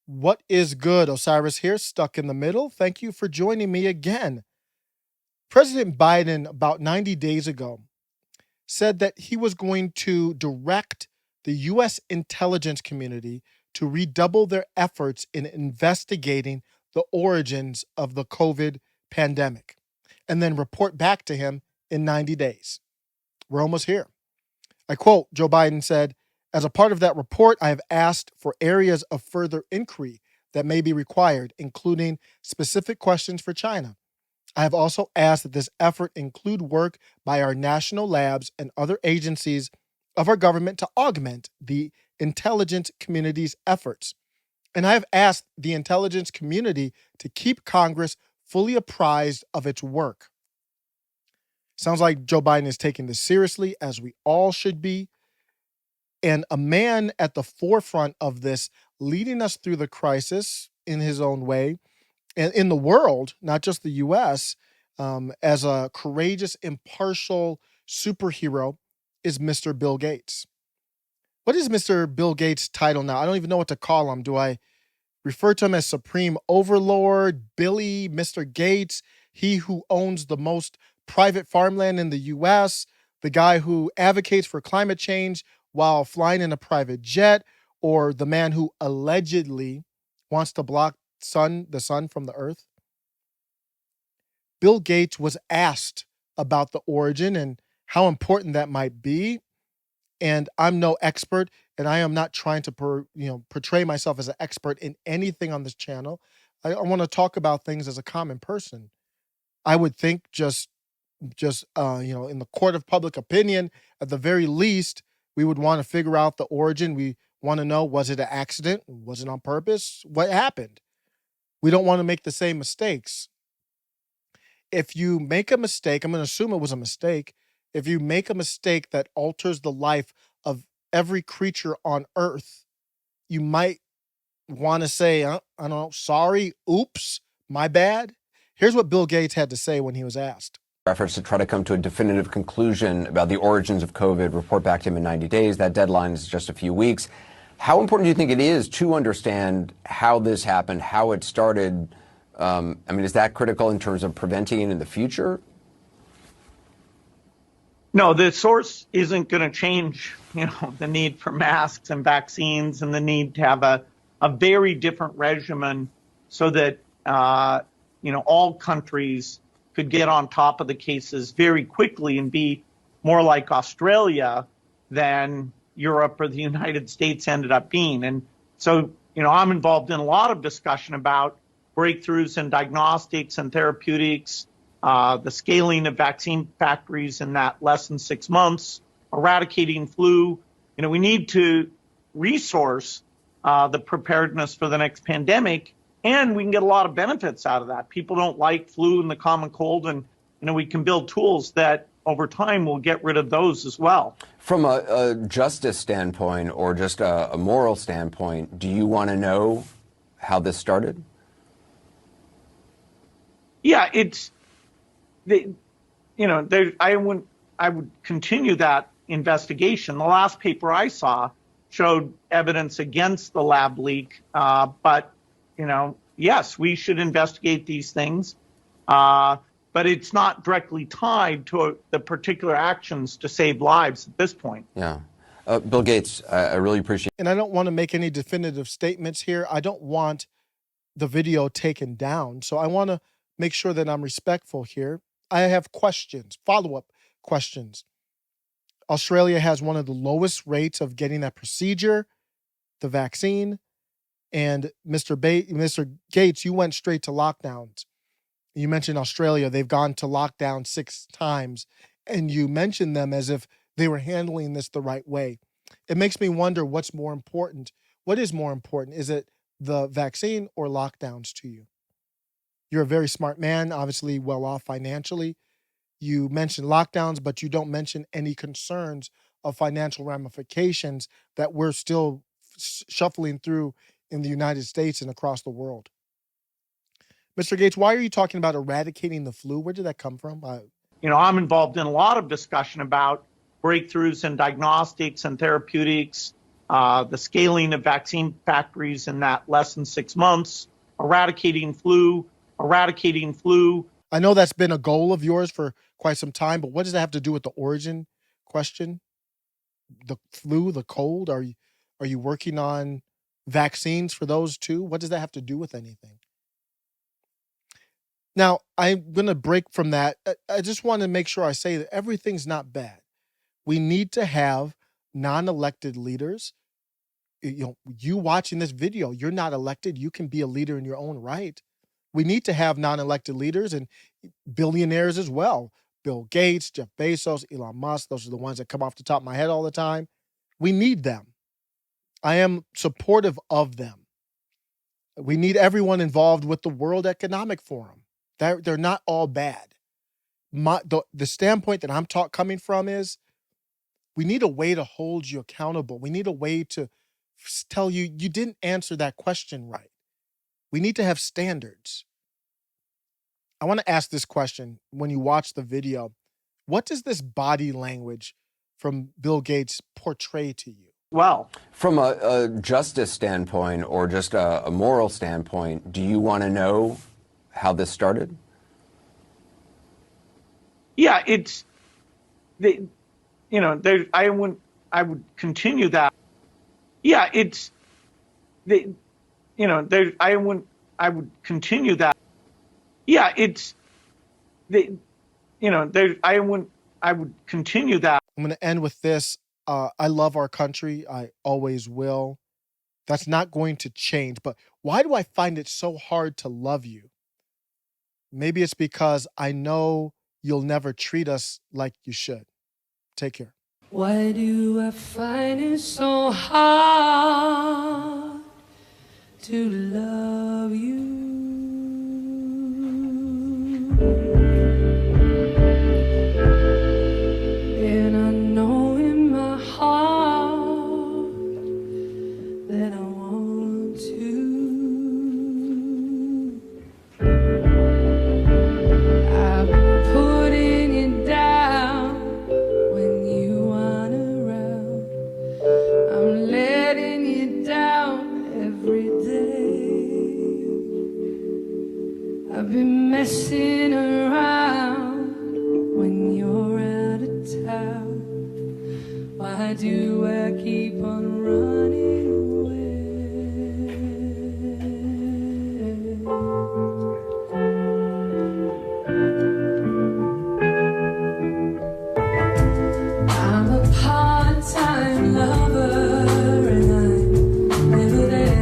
What is good? Osiris here, stuck in the middle. Thank you for joining me again. President Biden, about 90 days ago, said that he was going to direct the U.S. intelligence community to redouble their efforts in investigating the origins of the COVID pandemic and then report back to him in 90 days. We're almost here. I quote, Joe Biden said, as a part of that report, I have asked for areas of further inquiry that may be required, including specific questions for China. I have also asked that this effort include work by our national labs and other agencies of our government to augment the intelligence community's efforts. And I have asked the intelligence community to keep Congress fully apprised of its work. Sounds like Joe Biden is taking this seriously, as we all should be. And a man at the forefront of this, leading us through the crisis in his own way, and in the world, not just the US, as a courageous, impartial superhero, is Mr. Bill Gates. What is Mr. Bill Gates' title now? I don't even know what to call him. Do I refer to him as Supreme Overlord, Billy, Mr. Gates, he who owns the most private farmland in the US, the guy who advocates for climate change while flying in a private jet, or the man who allegedly wants to block the sun from the earth? Bill Gates was asked about the origin and how important that might be. And I'm no expert, and I am not trying to portray myself as an expert in anything on this channel. I want to talk about things as a common person. I would think in the court of public opinion, at the very least, we would want to figure out the origin. We want to know, was it an accident? Was it on purpose? What happened? We don't want to make the same mistakes. If you make a mistake, I'm going to assume it was a mistake. If you make a mistake that alters the life of every creature on earth, you might want to say, I don't know, sorry, oops, my bad. Here's what Bill Gates had to say when he was asked. Efforts to try to come to a definitive conclusion about the origins of COVID, report back to him in 90 days. That deadline is just a few weeks. How important do you think it is to understand how this happened, how it started? Is that critical in terms of preventing it in the future? No, the source isn't going to change, the need for masks and vaccines and the need to have a very different regimen so that, all countries could get on top of the cases very quickly and be more like Australia than Europe or the United States ended up being. And so, I'm involved in a lot of discussion about breakthroughs in diagnostics and therapeutics, the scaling of vaccine factories in that less than 6 months, eradicating flu. We need to resource the preparedness for the next pandemic, and we can get a lot of benefits out of that. People don't like flu and the common cold, and we can build tools that over time will get rid of those as well. From a justice standpoint or just a moral standpoint, do you want to know how this started? Yeah, I would continue that investigation. The last paper I saw showed evidence against the lab leak, but yes, we should investigate these things, but it's not directly tied to the particular actions to save lives at this point. Yeah. Bill Gates, I really appreciate it. And I don't want to make any definitive statements here. I don't want the video taken down. So I want to make sure that I'm respectful here. I have questions, follow-up questions. Australia has one of the lowest rates of getting that procedure, the vaccine. And Mr. Gates, you went straight to lockdowns. You mentioned Australia. They've gone to lockdown 6 times. And you mentioned them as if they were handling this the right way. It makes me wonder what's more important. What is more important? Is it the vaccine or lockdowns to you? You're a very smart man, obviously well off financially. You mentioned lockdowns, but you don't mention any concerns of financial ramifications that we're still shuffling through in the United States and across the world. Mr. Gates, why are you talking about eradicating the flu? Where did that come from? I'm involved in a lot of discussion about breakthroughs in diagnostics and therapeutics, the scaling of vaccine factories in that less than 6 months, eradicating flu. I know that's been a goal of yours for quite some time, but what does that have to do with the origin question? The flu, the cold? Are you working on vaccines for those too? What does that have to do with anything? Now, I'm going to break from that. I just want to make sure I say that everything's not bad. We need to have non-elected leaders. You watching this video, you're not elected. You can be a leader in your own right. We need to have non-elected leaders and billionaires as well. Bill Gates, Jeff Bezos, Elon Musk, those are the ones that come off the top of my head all the time. We need them. I am supportive of them. We need everyone involved with the World Economic Forum. They're not all bad. The standpoint that I'm coming from is we need a way to hold you accountable. We need a way to tell you didn't answer that question right. We need to have standards. I want to ask this question when you watch the video. What does this body language from Bill Gates portray to you? Well, from a justice standpoint or just a moral standpoint, do you want to know how this started? Yeah, it's I would continue that. Yeah, it's I would continue that. Yeah, it's I would continue that. I'm going to end with this. I love our country. I always will. That's not going to change. But why do I find it so hard to love you? Maybe it's because I know you'll never treat us like you should. Take care. Why do I find it so hard to love you? And I know in my heart that I want to. I've been putting it down when you aren't around. I'm letting you down every day. I've been messing around when you're out of town. Why do I keep on running away? I'm a part-time lover and I'm never there.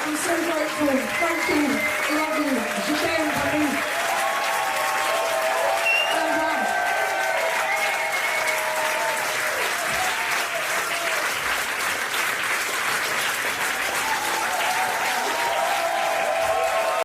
I'm so grateful. Thank you. Love you. Again,